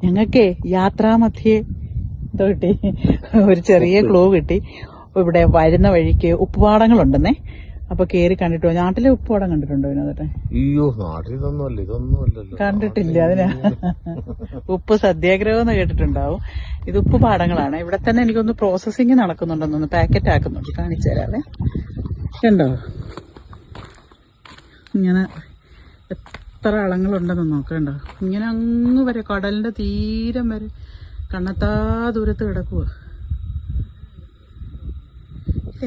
ഞങ്ങൾക്കേ യാത്രാമധ്യേ എന്തോ കിട്ടി, ഒരു ചെറിയ ക്ലൂ കിട്ടി. ഇവിടെ വരുന്ന വഴിക്ക് ഉപ്പുപാടങ്ങളുണ്ടെന്നേ. അപ്പൊ കേറി കണ്ടിട്ടോ. നാട്ടിലെ ഉപ്പുപാടം കണ്ടിട്ടുണ്ടോ ഇതിനകത്തെ? അയ്യോ, നാട്ടിൽ കണ്ടിട്ടില്ല. അതിന് ഉപ്പ് സത്യാഗ്രഹം എന്ന് കേട്ടിട്ടുണ്ടാവും. ഇത് ഉപ്പുപാടങ്ങളാണ്. ഇവിടെ തന്നെ എനിക്കൊന്ന് പ്രോസസ്സിങ് നടക്കുന്നുണ്ടെന്നൊന്ന്, പാക്കറ്റ് ആക്കുന്നുണ്ട്. കാണിച്ചു തരാവേ. കണ്ടോ ഇങ്ങനെ എത്ര അളങ്ങളുണ്ടെന്ന് നോക്കണ്ടോ. ഇങ്ങനെ അങ്ങ് വരെ കടലിന്റെ തീരം വരെ കണ്ണത്താ ദൂരത്ത് കിടക്കുക.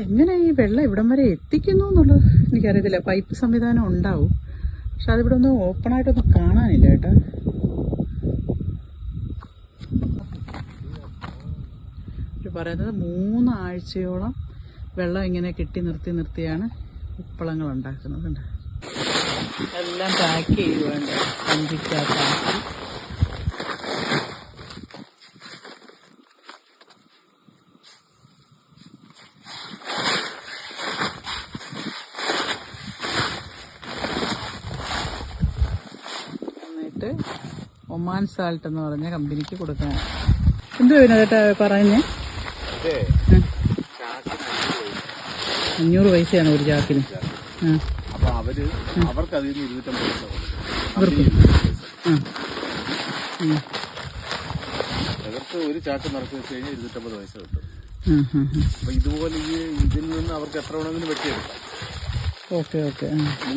എങ്ങനെ ഈ വെള്ളം ഇവിടം വരെ എത്തിക്കുന്നു എന്നുള്ളത് എനിക്കറിയത്തില്ല. പൈപ്പ് സംവിധാനം ഉണ്ടാവും, പക്ഷെ അതിവിടെ ഒന്നും ഓപ്പണായിട്ടൊന്നും കാണാനില്ല കേട്ടോ. പറയുന്നത് 3 ആഴ്ചയോളം വെള്ളം ഇങ്ങനെ കെട്ടി നിർത്തിയാണ് ഉപ്പളങ്ങൾ ഉണ്ടാക്കുന്നത്. കണ്ടോ, എല്ലാം പാക്ക് ചെയ്യുവാണ്ട് കമ്പിക്കകത്താക്കി. എന്നിട്ട് ഒമാൻ സാൾട്ട് എന്ന് പറഞ്ഞ കമ്പനിക്ക് കൊടുക്കാൻ. എന്തുവാ ഇതിനകത്ത് പറയുന്നേ? 500 പൈസയാണ് ഒരു ചാക്കിന്. അവർക്ക് അതിൽ നിന്ന് 250 പൈസ അവർക്ക് ഒരു ചാക്ക് നിറച്ച് വെച്ച് കഴിഞ്ഞാൽ 250 പൈസ കിട്ടും. അപ്പൊ ഇതുപോലെ ഇതിൽ നിന്ന് അവർക്ക് എത്ര വേണമെങ്കിലും വെട്ടിയെടുക്കാം. ഓക്കെ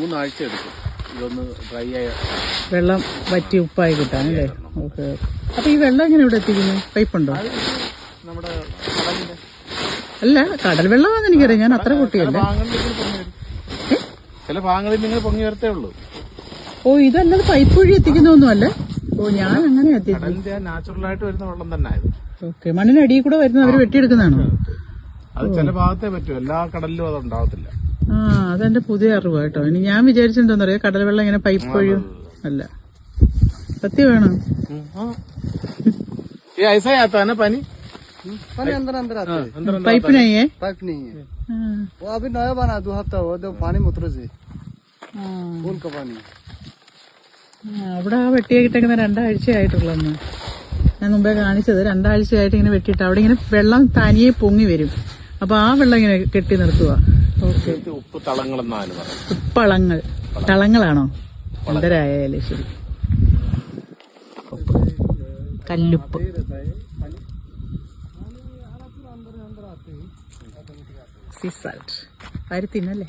3 ആഴ്ച എടുക്കും ഇതൊന്ന് ഡ്രൈ ആയ വെള്ളം വറ്റി ഉപ്പായി കിട്ടാനല്ലേ. ഓക്കെ. അപ്പൊ ഈ വെള്ളം എങ്ങനെ ഇവിടെ എത്തിക്കുന്നു? പൈപ്പുണ്ടോ? നമ്മുടെ കടലിന്റെ അല്ല, കടൽ വെള്ളമാണെന്ന് എനിക്കറിയാം. ഞാൻ അത്ര കുട്ടിയല്ല. ചില ഭാഗങ്ങളിൽ നിങ്ങൾ പൊങ്ങി വരത്തേ ഉള്ളൂ. ഓ, ഇതല്ലത് പൈപ്പ് വഴി എത്തിക്കുന്നൊന്നും അല്ലേ? ഓ, ഞാൻ അങ്ങനെ എത്തിക്കും. കടലിന്റെ നാച്ചുറൽ ആയിട്ട് വരുന്ന വെള്ളം തന്നെ ആയത്. ഓക്കെ. മണ്ണിനടിയിൽ കൂടെ വരുന്ന അവര് വെട്ടിയെടുക്കുന്നതാണോ? അത് ചില ഭാഗത്തേ പറ്റും, എല്ലാ കടലിലും അത് ഉണ്ടാവത്തില്ല. ആ, അതെന്റെ പുതിയ അറിവ് കേട്ടോ. ഇനി ഞാൻ വിചാരിച്ചിട്ടുണ്ടോന്നറിയാം കടൽ വെള്ളം ഇങ്ങനെ പൈപ്പ് വഴിയോ. അല്ല, സത്യം വേണം. ऐसा ही आता है ना पानी? पानी अंदर अंदर आता है। पाइप नहीं है? पाइप नहीं है, वो अभी नया बना 2 हफ्ता हुआ तो पानी में उतरे से फूल का पानी। അവിടെ ആ വെട്ടിയായിട്ടേക്കുന്ന 2 ആഴ്ചയായിട്ടുള്ളന്ന് ഞാൻ മുമ്പേ കാണിച്ചത്. 2 ആഴ്ചയായിട്ട് ഇങ്ങനെ വെട്ടിയിട്ട് അവിടെ ഇങ്ങനെ വെള്ളം തനിയെ പൊങ്ങി വരും. അപ്പൊ ആ വെള്ളം ഇങ്ങനെ കെട്ടി നിർത്തുക. ഓക്കെ. ഉപ്പ് തളങ്ങളെന്നാണ് പറയുന്നത്. ഉപ്പളങ്ങൾ. തളങ്ങളാണോ? എന്തരായാലേ ശരി. കല്ലുപ്പ്. Sea salt. ആര് തിന്നല്ലേ?